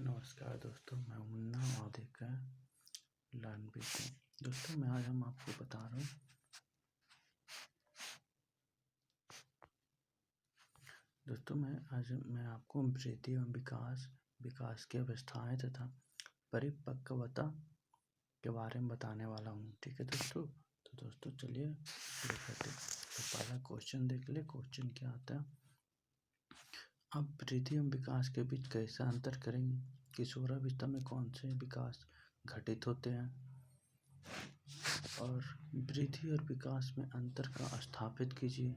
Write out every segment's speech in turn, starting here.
नमस्कार दोस्तों, मैं मुन्ना मावदेकर लर्नबी से। दोस्तों मैं आज आपको बता रहा हूँ मैं आपको वृद्धि एवं विकास की अवस्थाएं तथा परिपक्वता के बारे में बताने वाला हूँ। ठीक है दोस्तों, तो दोस्तों चलिए शुरू करते हैं। तो पहला क्वेश्चन देख ले। क्वेश्चन क्या आता है, अब वृद्धि एवं विकास के बीच कैसे अंतर करेंगे? किशोरावस्था में कौन से विकास घटित होते हैं और वृद्धि और विकास में अंतर का स्थापित कीजिए।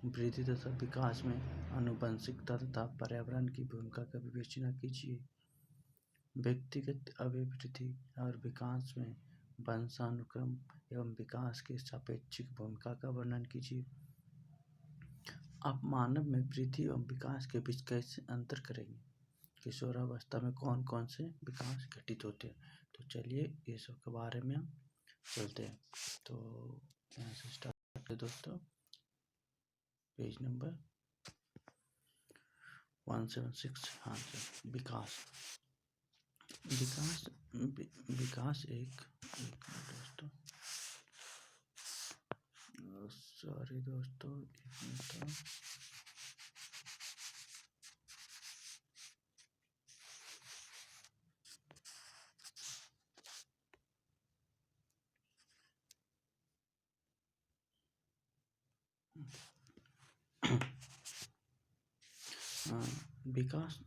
वृद्धि तथा विकास में आनुवंशिकता तथा पर्यावरण की भूमिका का विवेचना कीजिए। व्यक्तिगत अभिवृद्धि और विकास में वंशानुक्रम एवं विकास की सापेक्षिक भूमिका का वर्णन कीजिए। आप मानव में वृद्धि एवं विकास के बीच कैसे अंतर करेंगे? किशोरावस्था में कौन कौन से विकास घटित होते हैं? तो चलिए ये सब के बारे में हम चलते हैं। तो यहाँ से स्टार्ट करते हैं दोस्तों। Page number 176। हाँ सर, विकास एक दोस्तों, सॉरी दोस्तों, एक मिनट।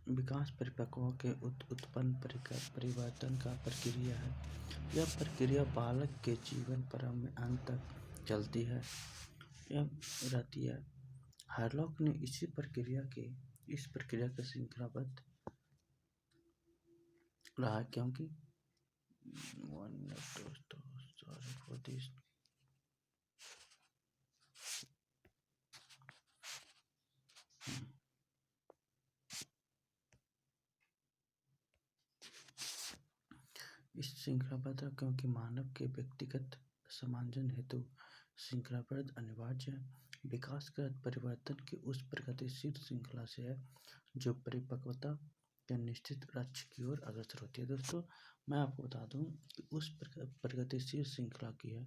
विकास परिपक्वता के उत्पन्न परिवर्तन का प्रक्रिया है। यह प्रक्रिया बालक के जीवन प्रारंभ अंत तक चलती है यह रहती है। हार्लॉक ने इस प्रक्रिया के श्रृंखलाबद्ध रहा, क्योंकि दोस्तों सॉरी फॉर दिस। इस श्रृंखलाबद्ध क्योंकि मानव के व्यक्तिगत समांजन हेतु श्रृंखलाबद्ध अनिवार्य है। विकास का परिवर्तन की उस प्रगतिशील श्रृंखला से है जो परिपक्वता के निश्चित लक्ष्य की ओर अग्रसर होती है। दोस्तों मैं आपको बता दूं कि उस प्रगतिशील श्रृंखला की है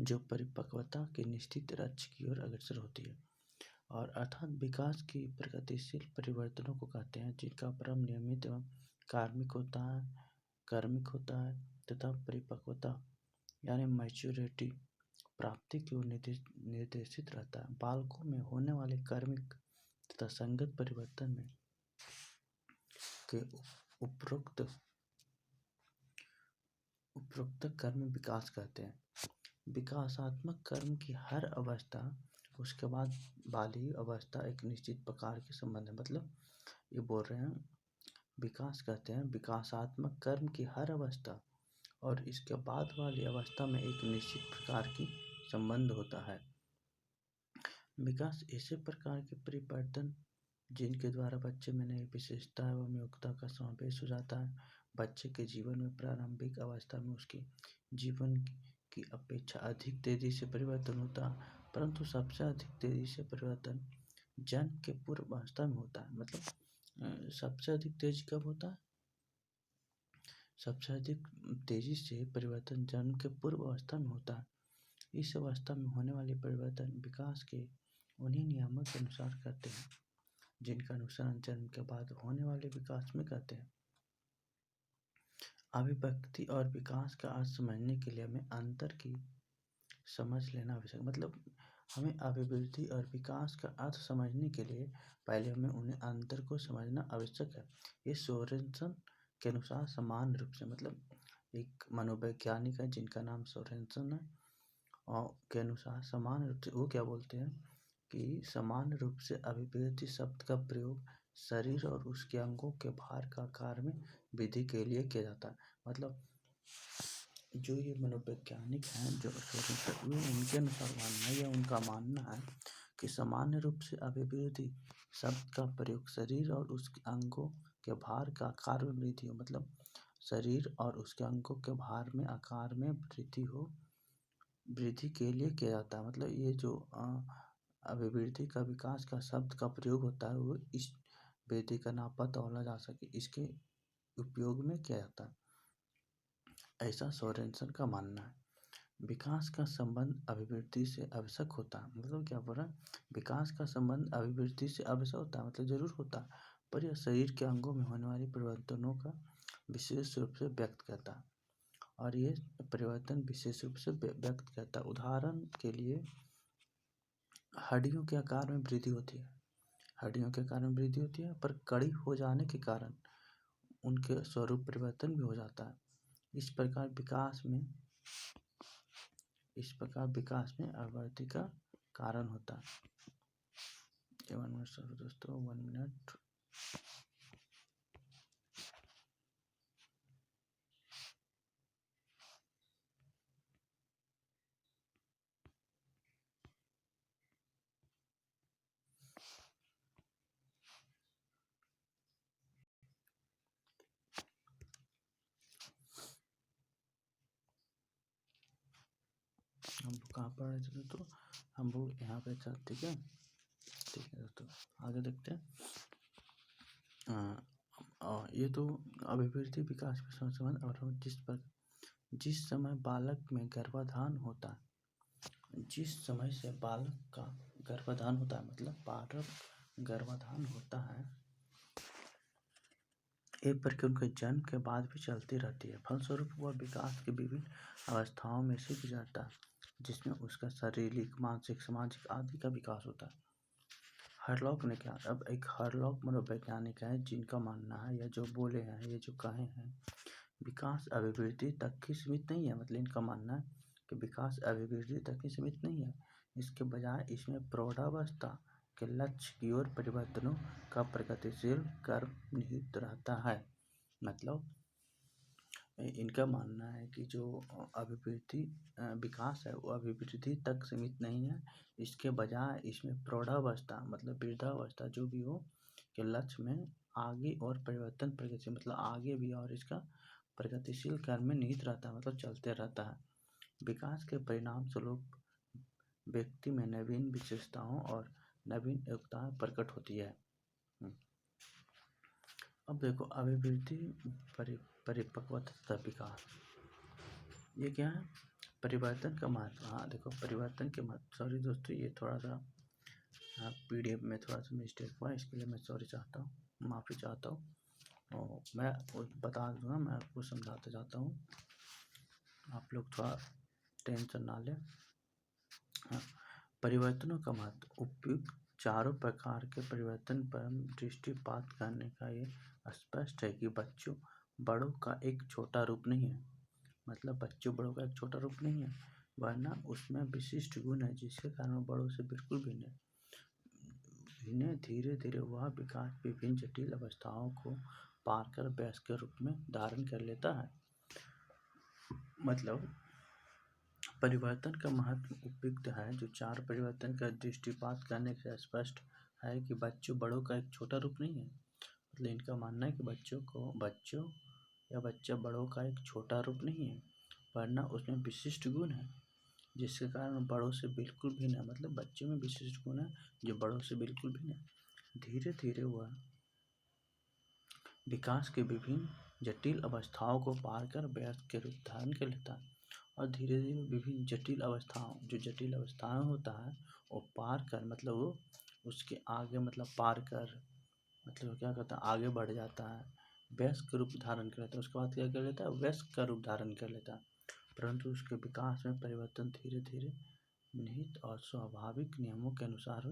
जो परिपक्वता के निश्चित लक्ष्य की ओर अग्रसर होती है, और अर्थात विकास की प्रगतिशील परिवर्तनों को कहते हैं जिनका प्रारंभ नियमित एवं कार्मिक होता है तथा परिपक्वता यानी मैच्योरिटी प्राप्ति की ओर निर्देशित रहता है। बालकों में होने वाले कार्मिक तथा संगत परिवर्तन में के उपरोक्त कर्म विकास कहते हैं। विकासात्मक कर्म की हर अवस्था उसके बाद वाली अवस्था एक निश्चित प्रकार के संबंध है। मतलब ये बोल रहे हैं, विकास कहते हैं विकासात्मक कर्म की हर अवस्था और इसके बाद वाली अवस्था में एक निश्चित प्रकार की संबंध होता है। विकास ऐसे प्रकार के परिवर्तन जिनके द्वारा बच्चे में नई विशेषता एवं योग्यता का समावेश हो जाता है। बच्चे के जीवन में प्रारंभिक अवस्था में उसके जीवन की अपेक्षा अधिक तेजी से परिवर्तन होता है, परंतु सबसे अधिक तेजी से परिवर्तन जन्म के पूर्व अवस्था में होता है। मतलब सबसे अधिक तेजी कब होता है? सबसे अधिक तेजी से परिवर्तन जन्म के पूर्व अवस्था में होता है। इस अवस्था में होने वाले परिवर्तन विकास के उन्हीं नियमों के अनुसार करते हैं जिनका अनुसरण जन्म के बाद होने वाले विकास में करते हैं। अभिव्यक्ति और विकास का अर्थ समझने के लिए हमें अंतर की समझ लेना आवश्यक। मतलब हमें अभिवृद्धि और विकास का अर्थ समझने के लिए पहले हमें उन्हें अंतर को समझना आवश्यक है। ये सोरेनसन के अनुसार समान रूप से, मतलब एक मनोवैज्ञानिक है जिनका नाम सोरेनसन है, और के अनुसार समान रूप से वो क्या बोलते हैं कि समान रूप से अभिवृद्धि शब्द का प्रयोग शरीर और उसके अंगों के भार का आकार में वृद्धि के लिए किया जाता है। मतलब जो ये मनोवैज्ञानिक हैं जो उनके अनुसार मानना है या उनका मानना है कि सामान्य रूप से अभिवृद्धि शब्द का प्रयोग शरीर और उसके अंगों के भार का आकार में वृद्धि हो, मतलब शरीर और उसके अंगों के भार में आकार में वृद्धि के लिए किया जाता है। मतलब ये जो अभिवृद्धि का विकास का शब्द का प्रयोग होता है वो वृद्धि का नापा तौला जा सके, इसके उपयोग में किया जाता है, ऐसा सोरेनसन का मानना है। विकास का संबंध अभिवृद्धि से आवश्यक होता है, मतलब क्या बोल रहा है, विकास का संबंध अभिवृद्धि से आवश्यक होता है, मतलब जरूर होता है, पर यह शरीर के अंगों में होने वाले परिवर्तनों का विशेष रूप से व्यक्त करता है, और ये परिवर्तन विशेष रूप से व्यक्त करता है। उदाहरण के लिए हड्डियों के आकार में वृद्धि होती है, हड्डियों के कारण वृद्धि होती है, पर कड़ी हो जाने के कारण उनके स्वरूप परिवर्तन भी हो जाता है। इस प्रकार विकास में आवृत्ति का कारण होता है। 1 मिनट सर दोस्तों, 1 मिनट। हम लोग कहाँ पर रहे थे, तो हम लोग यहाँ पे चल, ठीक है दोस्तों, आगे देखते हैं। ये तो अभिवृद्धि विकास के संबंध, और जिस समय बालक में गर्भाधान होता है, जिस समय से बालक का गर्भाधान होता है, मतलब बालक गर्भाधान होता है, ये प्रक्रिया उनके जन्म के बाद भी चलती रहती है। फलस्वरूप वह विकास की विभिन्न अवस्थाओं में से गुजरता है, जिसमें उसका शारीरिक, मानसिक, सामाजिक आदि का विकास होता है। हरलॉक ने क्या, अब एक हरलॉक मनोवैज्ञानिक है, जिनका मानना है, या जो बोले हैं, ये जो कहे हैं, विकास अभिवृद्धि तक ही सीमित नहीं है, मतलब इनका मानना है कि विकास अभिवृद्धि तक ही सीमित नहीं है, इसके बजाय इसमें प्रौढ़ावस्था के लक्ष्य की ओर परिवर्तनों का प्रगतिशील कर्म निहित रहता है। मतलब इनका मानना है कि जो अभिवृद्धि विकास है, वो अभिवृद्धि तक सीमित नहीं है, इसके बजाय इसमें प्रौढ़ावस्था, मतलब वृद्धावस्था जो भी हो, के लक्ष्य में आगे और परिवर्तन प्रगतिशील, मतलब आगे भी और इसका प्रगतिशील कर्म में निहित रहता है, मतलब चलते रहता है। विकास के परिणाम स्वरूप व्यक्ति में नवीन विशेषताओं और नवीन योग्यताएं प्रकट होती है। अब देखो, अभिवृद्धि, परिपक्वता तथा विकास, ये क्या है, परिवर्तन का महत्व। हाँ देखो, परिवर्तन के महत्व, सॉरी दोस्तों, ये थोड़ा सा PDF में थोड़ा सा मिस्टेक हुआ, इसके लिए मैं सॉरी चाहता हूँ, माफ़ी चाहता हूँ, और मैं बता दूँगा, मैं आपको समझाता जाता हूँ, आप लोग थोड़ा टेंशन ना लें। हाँ, परिवर्तनों का महत्व, उपयुक्त चारों प्रकार के परिवर्तन पर दृष्टिपात करने का ये स्पष्ट है कि बच्चों बड़ों का एक छोटा रूप नहीं है, मतलब बच्चों बड़ों का एक छोटा रूप नहीं है, वरना उसमें विशिष्ट गुण है, जिसके कारण बड़ों से बिल्कुल भिन्न है। धीरे धीरे वह विकास विभिन्न जटिल अवस्थाओं को पार कर वयस्क के रूप में धारण कर लेता है। मतलब परिवर्तन का महत्व उपयुक्त है, जो चार परिवर्तन का दृष्टिपात करने से स्पष्ट है कि बच्चों बड़ों का एक छोटा रूप नहीं है। मतलब इनका मानना है कि बच्चों या बच्चा बड़ों का एक छोटा रूप नहीं है, वरना उसमें विशिष्ट गुण है, जिसके कारण बड़ों से बिल्कुल भिन्न है। मतलब बच्चों में विशिष्ट गुण है जो बड़ों से बिल्कुल भिन्न है। धीरे धीरे वह विकास के विभिन्न जटिल अवस्थाओं को पार कर वयस्क के रूप धारण कर लेता है, और धीरे धीरे विभिन्न जटिल अवस्थाओं, जो जटिल अवस्थाएं होता है, वो पार कर, मतलब वो उसके आगे, मतलब पार कर, मतलब क्या कहता है, आगे बढ़ जाता है, वयस्क का रूप धारण कर लेता है। उसके बाद क्या कर लेता है, वयस्क का रूप धारण कर लेता है, परंतु उसके विकास में परिवर्तन धीरे धीरे निहित और स्वाभाविक नियमों के अनुसार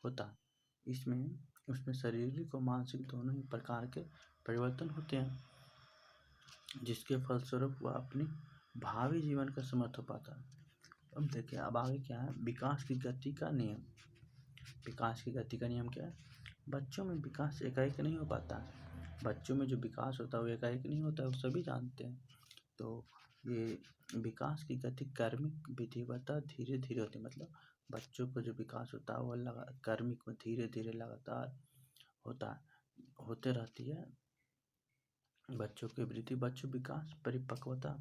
होता है। उसमें शारीरिक और मानसिक दोनों ही प्रकार के परिवर्तन होते हैं, जिसके फलस्वरूप वह अपनी भावी जीवन का समर्थ हो पाता है। अब देखिए, अब आगे क्या है, विकास की गति का नियम। विकास की गति का नियम क्या है, बच्चों में विकास एकाएक नहीं हो पाता है, बच्चों में जो विकास होता है वो एकाएक नहीं होता है, वो सभी जानते हैं। तो ये विकास की गति कर्मिक विधिवता धीरे धीरे होती है, मतलब बच्चों को जो विकास होता है वो कर्मिक में धीरे धीरे लगातार होते रहती है। बच्चों की वृद्धि, बच्चों विकास, परिपक्वता,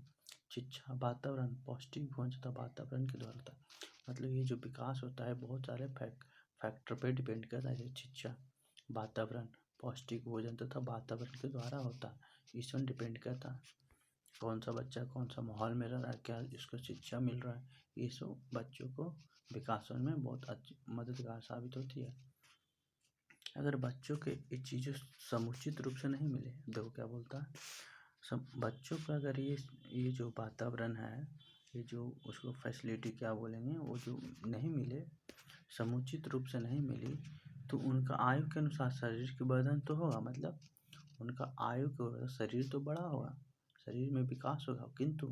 शिक्षा, वातावरण, पौष्टिक भोजन तथा वातावरण के द्वारा होता है। मतलब ये जो विकास होता है बहुत सारे फैक्टर पे डिपेंड करता है, जैसे शिक्षा, वातावरण, पौष्टिक भोजन तथा वातावरण के द्वारा होता है। इसमें डिपेंड करता है कौन सा बच्चा कौन सा माहौल में रह रहा है, क्या इसको शिक्षा मिल रहा है, ये सब बच्चों को विकास में बहुत अच्छी मददगार साबित होती है। अगर बच्चों के ये चीज़ें समुचित रूप से नहीं मिले, देखो क्या बोलता है, सब बच्चों का अगर ये जो वातावरण है, ये जो उसको फैसिलिटी क्या बोलेंगे, वो जो नहीं मिले, समुचित रूप से नहीं मिली, तो उनका आयु के अनुसार शरीर की वर्धन तो होगा, मतलब उनका आयु के शरीर तो बड़ा होगा, शरीर में विकास होगा, किंतु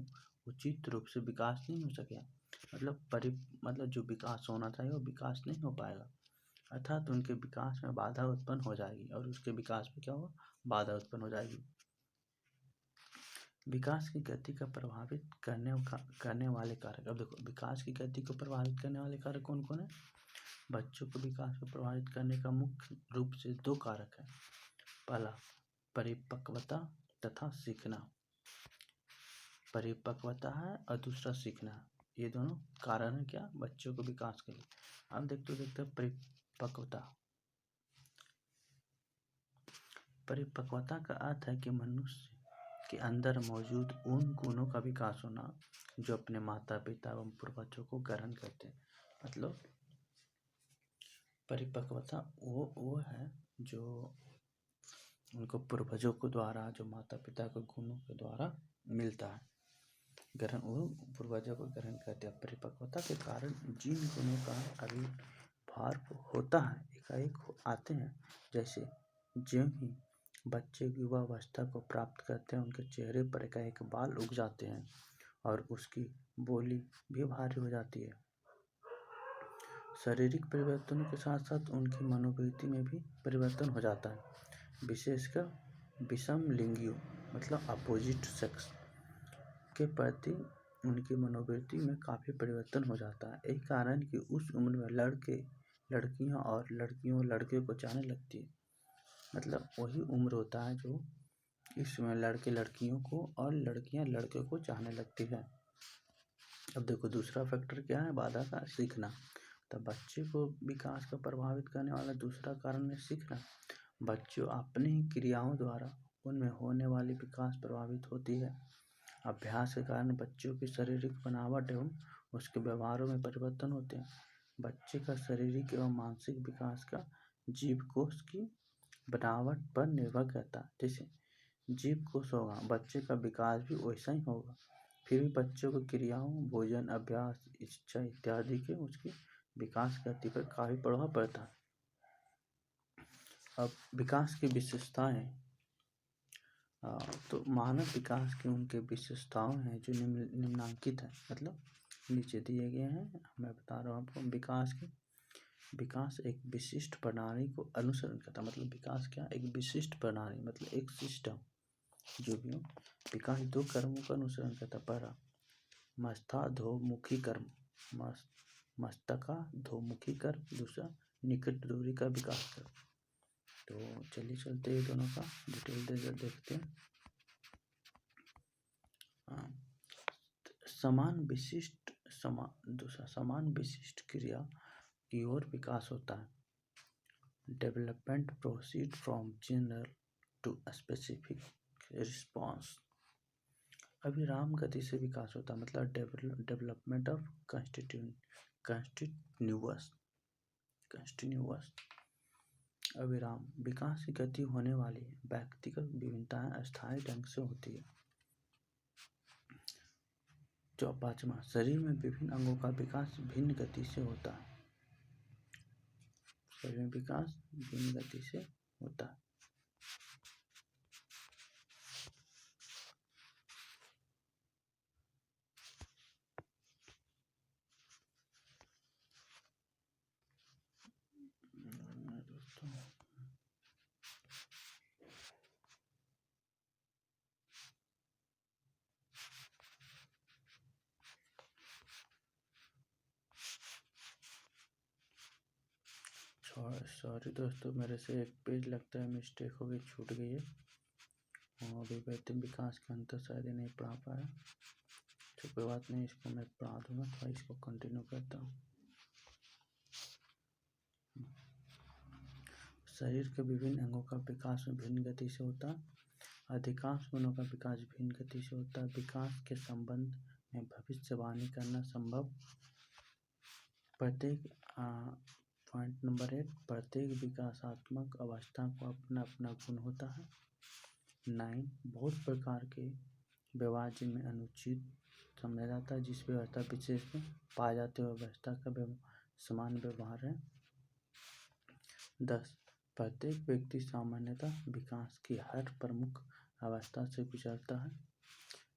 उचित रूप से विकास नहीं हो सकेगा, मतलब जो विकास होना चाहिए वो विकास नहीं हो पाएगा, अर्थात उनके विकास में बाधा उत्पन्न हो जाएगी और उसके विकास में क्या होगा, बाधा उत्पन्न हो जाएगी। विकास की गति का प्रभावित करने वाले कारक, अब देखो विकास की गति को प्रभावित करने वाले कारक कौन कौन है। बच्चों को विकास को प्रभावित करने का मुख्य रूप से 2 कारक है। पहला परिपक्वता तथा सीखना, परिपक्वता है और दूसरा सीखना, ये दोनों कारण है क्या, बच्चों को विकास के लिए। अब देखते परिपक्वता, परिपक्वता का अर्थ है कि मनुष्य के अंदर मौजूद उन गुणों का विकास होना जो अपने माता पिता एवं पूर्वजों को ग्रहण करते हैं। मतलब परिपक्वता वो है जो उनको पूर्वजों के द्वारा, जो माता पिता के गुणों के द्वारा मिलता है, ग्रहण, वो पूर्वजों को ग्रहण करते हैं। परिपक्वता के कारण जिन गुणों का आविर्भाव होता है एकाएक आते हैं, जैसे ज्यों ही बच्चे युवावस्था को प्राप्त करते हैं उनके चेहरे पर एकाएक बाल उग जाते हैं और उसकी बोली भी भारी हो जाती है। शारीरिक परिवर्तनों के साथ साथ उनकी मनोवृत्ति में भी परिवर्तन हो जाता है, विशेषकर विषम लिंगियों मतलब अपोजिट सेक्स के प्रति उनकी मनोवृत्ति में काफ़ी परिवर्तन हो जाता है। यही कारण कि उस उम्र में लड़के लड़कियां और लड़कियों लड़के को चाहने लगती है, मतलब वही उम्र होता है जो इसमें लड़के लड़कियों को और लड़कियां लड़के को चाहने लगती है। अब देखो दूसरा फैक्टर क्या है, बाधा का सीखना। तो बच्चे को विकास को प्रभावित करने वाला दूसरा कारण है सीखना। बच्चों अपनी क्रियाओं द्वारा उनमें होने वाली विकास प्रभावित होती है। अभ्यास के कारण बच्चों की शारीरिक बनावट एवं उसके व्यवहारों में परिवर्तन होते हैं। बच्चे का शारीरिक एवं मानसिक विकास का जीवकोश की बनावट पर निर्भर करता है। जैसे जीवकोश होगा, बच्चे का विकास भी वैसा ही होगा। फिर भी बच्चों को क्रियाओं, भोजन, अभ्यास, इच्छा इत्यादि के उसके विकास गति पर काफी प्रभाव पड़ता है। अब विकास की विशेषताएं, तो मानव विकास की उनके विशेषताओं हैं जो निम्नांकित है, मतलब नीचे दिए गए हैं। मैं बता रहा हूँ आपको। विकास एक विशिष्ट प्रणाली को अनुसरण करता, मतलब विकास क्या, एक विशिष्ट प्रणाली मतलब एक सिस्टम जो भी हो। विकास 2 कर्मों का अनुसरण करता। पहला मस्तकाधोमुखी कर्म, मस्तकाधोमुखी कर्म, दूसरा निकट दूरी का विकास कर्म। तो चलिए चलते हैं दोनों का डिटेल देखते हैं। समान विशिष्ट क्रिया की ओर विकास होता है। Development proceed from general to specific response. अविराम गति से विकास होता है, मतलब डेवलपमेंट ऑफ कंटिन्यूअस। अविराम विकास की गति होने वाली व्यक्तिगत विभिन्नताएं अस्थायी ढंग से होती है। जो 5वां, शरीर में विभिन्न अंगों का विकास भिन्न गति से होता है। शरीर में विकास भिन्न गति से होता है। सॉरी दोस्तों, मेरे से एक पेज लगता है मिस्टेक हो गई, छूट गई है। अभी वैतनिक विकास के अंतर शायद नहीं पढ़ा पाया, तो कोई बात नहीं, इसको मैं पढ़ा दूंगा। तो इसको कंटिन्यू करता हूँ। शरीर के विभिन्न अंगों का विकास में भिन्न गति से होता है। अधिकांश गुणों का विकास भिन्न गति से होता है। विकास के संबंध में भविष्यवाणी करना संभव। पॉइंट नंबर 8, प्रत्येक विकासात्मक अवस्था को अपना अपना गुण होता है। 9, बहुत प्रकार के व्यवहार जिनमें अनुचित समझा जाता है, जिस व्यवस्था विशेष में पाए जाते हुए व्यवस्था का समान व्यवहार है। 10, प्रत्येक व्यक्ति सामान्यतः विकास की हर प्रमुख अवस्था से गुजरता है।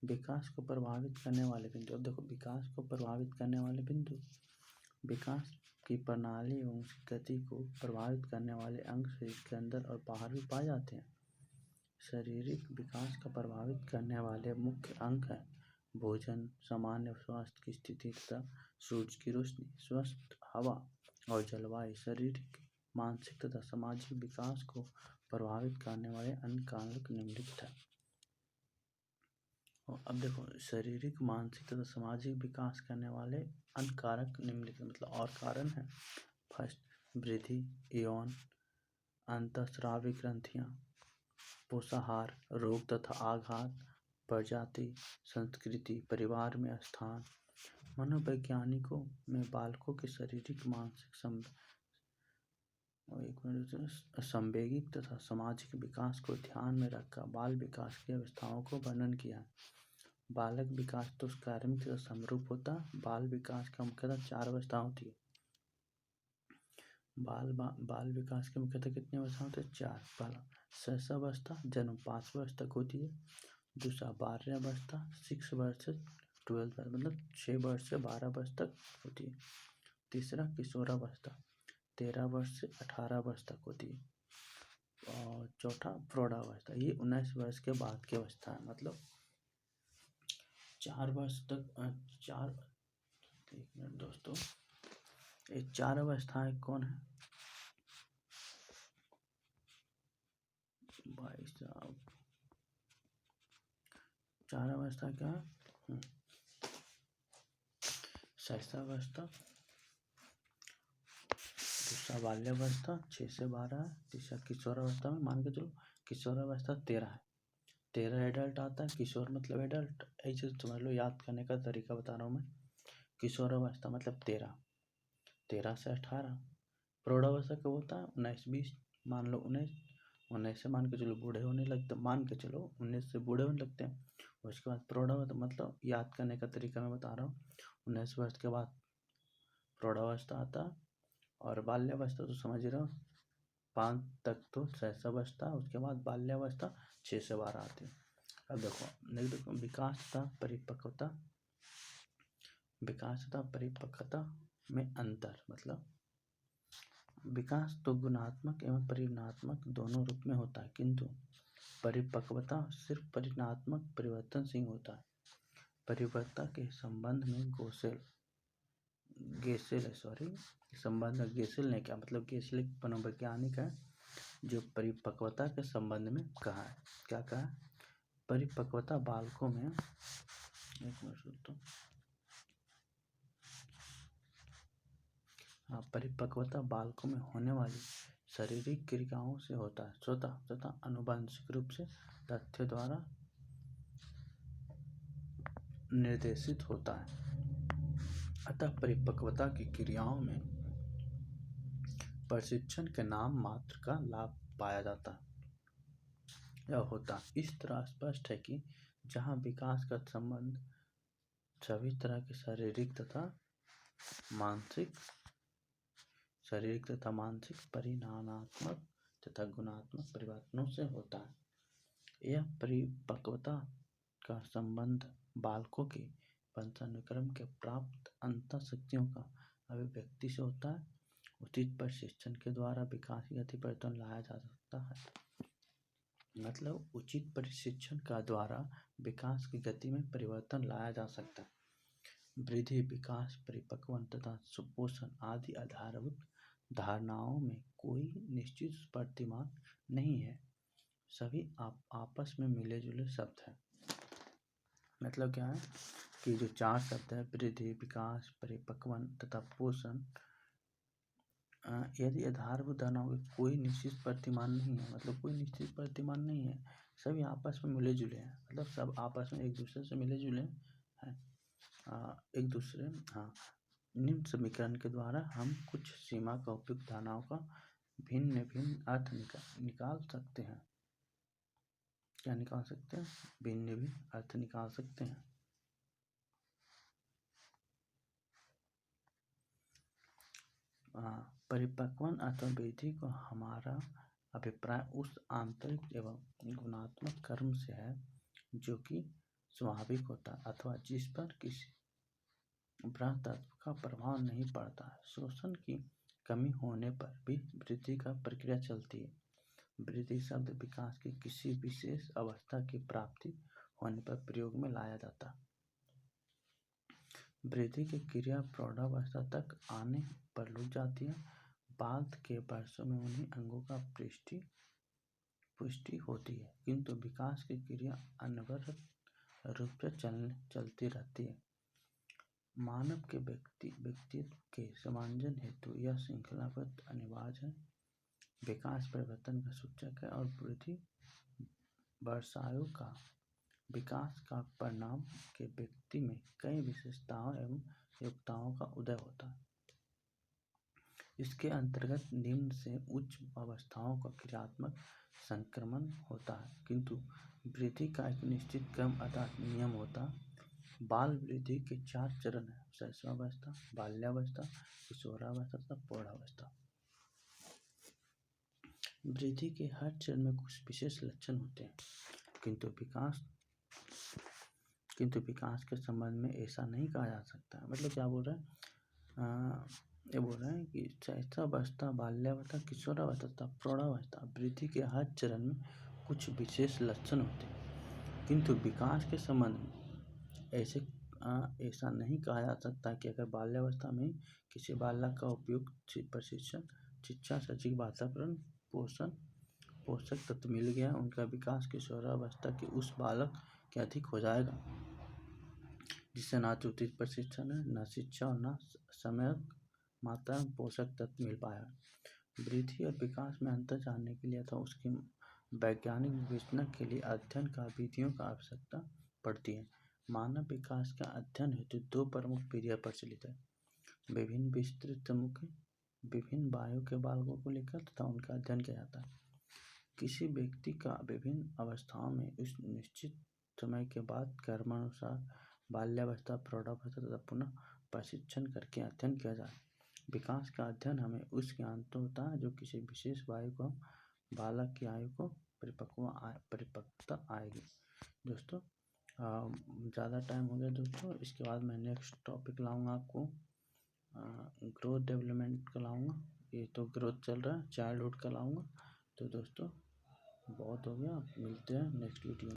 विकास को प्रभावित करने वाले बिंदु। अब देखो, विकास को प्रभावित करने वाले बिंदु। विकास की प्रणाली एवं उसकी गति को प्रभावित करने वाले अंग शरीर के अंदर और बाहर भी पाए जाते हैं। शारीरिक विकास को प्रभावित करने वाले मुख्य अंग हैं भोजन, सामान्य स्वास्थ्य की स्थिति तथा सूरज की रोशनी, स्वस्थ हवा और जलवायु। शारीरिक, मानसिक तथा सामाजिक विकास को प्रभावित करने वाले अन्य कारक निम्नलिखित हैं। अब देखो, शारीरिक, मानसिक तथा सामाजिक विकास करने वाले अन्य कारक निम्नलिखित मतलब और कारण हैं। फर्स्ट, वृद्धि, यौन, अंतःस्रावी ग्रंथियां, पोषाहार, रोग तथा आघात, प्रजाति, संस्कृति, परिवार में स्थान। मनोवैज्ञानिकों में बालकों के शारीरिक, मानसिक, संवेगिक तथा सामाजिक विकास को ध्यान में रखकर बाल विकास की अवस्थाओं को वर्णन किया। बालक विकास तो क्रमिक तथा समरूप होता। बाल विकास का मुख्यतः 4 अवस्था होती है। बाल विकास के मुख्यतः कितनी अवस्था होती है? 4। पहला शैशवावस्था, जन्म 5 वर्ष तक होती है। दूसरा बाल्यावस्था, 6 वर्ष से 12 वर्ष मतलब 6 वर्ष से 12 वर्ष तक होती है। तीसरा किशोरावस्था, 13 वर्ष से 18 वर्ष तक होती है। और चौथा प्रौढ़ावस्था, ये 19 वर्ष के बाद की अवस्था है। मतलब 4 वर्ष तक 1 मिनट दोस्तों, ये 4 अवस्थाएं कौन है भाई साहब? 4 अवस्था क्या है? शैशवावस्था, दूसरा बाल्यावस्था 6 से 12 है। तीसरा किशोरावस्था में मान के चलो, किशोरावस्था 13 है। 13 एडल्ट आता है। किशोर मतलब एडल्ट, ऐसे समझ लो, याद करने का तरीका बता रहा हूँ मैं। किशोरावस्था मतलब 13 से 18। प्रौढ़ावस्था कब होता है? 19-20, मान लो 19 से मान के चलो बूढ़े होने लगते, मान के चलो 19 से बूढ़े होने लगते हैं। उसके बाद प्रौढ़ावस्था, मतलब याद करने का तरीका मैं बता रहा हूँ। 19 वर्ष के बाद प्रौढ़ावस्था आता है। और बाल्यावस्था तो समझ रहे हो, 5 तक तो शैशवावस्था, उसके बाद बाल्यावस्था 6 से 12 आती है। अब देखो, विकास तथा परिपक्वता में अंतर। मतलब विकास तो गुणात्मक एवं परिमाणात्मक दोनों रूप में होता है, किंतु परिपक्वता सिर्फ परिमाणात्मक परिवर्तन से होता है। परिपक्वता के संबंध में गेसेल ने क्या मतलब, गेसेल एक मनोवैज्ञानिक है जो परिपक्वता के संबंध में कहा है। क्या कहा है? परिपक्वता बालकों में, एक मिनट सुनता हूँ। परिपक्वता बालकों में होने वाली शारीरिक क्रियाओं से होता है, स्वतः तथा आनुवंशिक रूप से तथ्यों द्वारा निर्देशित होता है। अतः परिपक्वता की क्रियाओं में प्रशिक्षण के नाम मात्र का लाभ पाया जाता है या होता। इस तरह स्पष्ट है कि जहाँ विकास का संबंध सभी तरह के शारीरिक तथा मानसिक परिमाणात्मक तथा गुणात्मक परिवर्तनों से होता है। यह परिपक्वता का संबंध बालकों के वंशानुक्रम के प्राप्त अंतः शक्तियों का अभिव्यक्ति से होता है। उचित प्रशिक्षण के द्वारा विकास की गति परिवर्तन लाया जा सकता है। मतलब उचित प्रशिक्षण का द्वारा विकास की गति में परिवर्तन लाया जा सकता है। वृद्धि, विकास, परिपक्वन तथा सुपोषण आदि आधारभूत धारणाओं में कोई निश्चित प्रतिमान नहीं है। सभी आपस में मिले जुले शब्द हैं। मतलब क्या है कि जो 4 शब्द है, वृद्धि, विकास, परिपक्वन तथा पोषण, यदि आधारभूत धारणाओं के कोई निश्चित प्रतिमान नहीं है, मतलब कोई निश्चित प्रतिमान नहीं है, सभी आपस में मिले जुले हैं, मतलब सब आपस में एक दूसरे से मिले जुले हैं, एक दूसरे निम्न समीकरण के द्वारा हम कुछ सीमा का उपयुक्त धारणाओं का भिन्न भिन्न अर्थ निकाल सकते हैं। क्या निकाल सकते हैं? भिन्न भिन्न अर्थ निकाल सकते हैं। परिपक्वन अथवा वृद्धि को हमारा अभिप्राय उस आंतरिक एवं गुणात्मक कर्म से है जो कि स्वाभाविक होता है अथवा जिस पर किसी ब्रह्म तत्व का प्रभाव नहीं पड़ता है। शोषण की कमी होने पर भी वृद्धि का प्रक्रिया चलती है। वृद्धि शब्द विकास की किसी विशेष अवस्था की प्राप्ति होने पर प्रयोग में लाया जाता है। वृद्धि की क्रिया प्रौढ़ावस्था तक आने पर रुक जाती है। बाद के वर्षों में उन्हीं अंगों का पुष्टि होती है, किंतु विकास की क्रिया अनवरत रूप से चलती रहती है। मानव के व्यक्तित्व के समांजन हेतु यह श्रृंखलाबद्ध अनिवार्य है। विकास परिवर्तन का सूचक है और वृद्धि वर्षायु का विकास का परिणाम के व्यक्ति में कई विशेषताओं एवं योग्यताओं का उदय होता है। इसके अंतर्गत निम्न से उच्च अवस्थाओं का क्रियात्मक संक्रमण होता है, किंतु वृद्धि का एक निश्चित क्रम अर्थात नियम होता है। बाल वृद्धि के 4 चरण हैं: शैशवावस्था, बाल्यावस्था, किशोरावस्था तथा प्रौढ़ावस्था। वृद्धि के हर चरण में कुछ विशेष लक्षण होते हैं, किंतु विकास के संबंध में ऐसा नहीं कहा जा सकता है। मतलब क्या बोल रहे हैं? ये बोल रहे हैं कि शैशवावस्था, बाल्यावस्था, किशोरावस्था तथा प्रौढ़ावस्था, वृद्धि के हर चरण में कुछ विशेष लक्षण होते हैं, किंतु विकास के संबंध में ऐसा नहीं कहा जा सकता कि अगर बाल्यावस्था में किसी बालक का उपयुक्त प्रशिक्षण, शिक्षा, शैक्षिक वातावरण, पोषक तत्व मिल गया, उनका विकास किशोरावस्था के उस बालक के अधिक हो जाएगा जिससे न तो उचित प्रशिक्षण है, न शिक्षा और न समय मात्रा में पोषक तत्व मिल पाया। वृद्धि और विकास में अंतर जानने के लिए अथवा उसकी वैज्ञानिक विवेचना के लिए अध्ययन का विधियों का आवश्यकता पड़ती है। मानव विकास का अध्ययन हेतु 2 प्रमुख विधियां प्रचलित है: विभिन्न विस्तृत समूह विभिन्न वायु के बालकों को लेकर तथा उनका अध्ययन किया जाता है। किसी व्यक्ति का विभिन्न अवस्थाओं में उस निश्चित समय के बाद कर्मानुसार बाल्यावस्था, प्रौढ़ावस्था तथा पुनः प्रशिक्षण करके अध्ययन किया जाए। विकास का अध्ययन हमें उस ज्ञान तो होता है जो किसी विशेष वायु को बालक की आयु को परिपक्वता आएगी। दोस्तों, ज़्यादा टाइम हो गया दोस्तों। इसके बाद मैं नेक्स्ट टॉपिक लाऊंगा आपको ग्रोथ डेवलपमेंट का लाऊंगा। ये तो ग्रोथ चल रहा है, चाइल्डहुड का लाऊंगा। तो दोस्तों बहुत हो गया, मिलते हैं नेक्स्ट वीडियो में।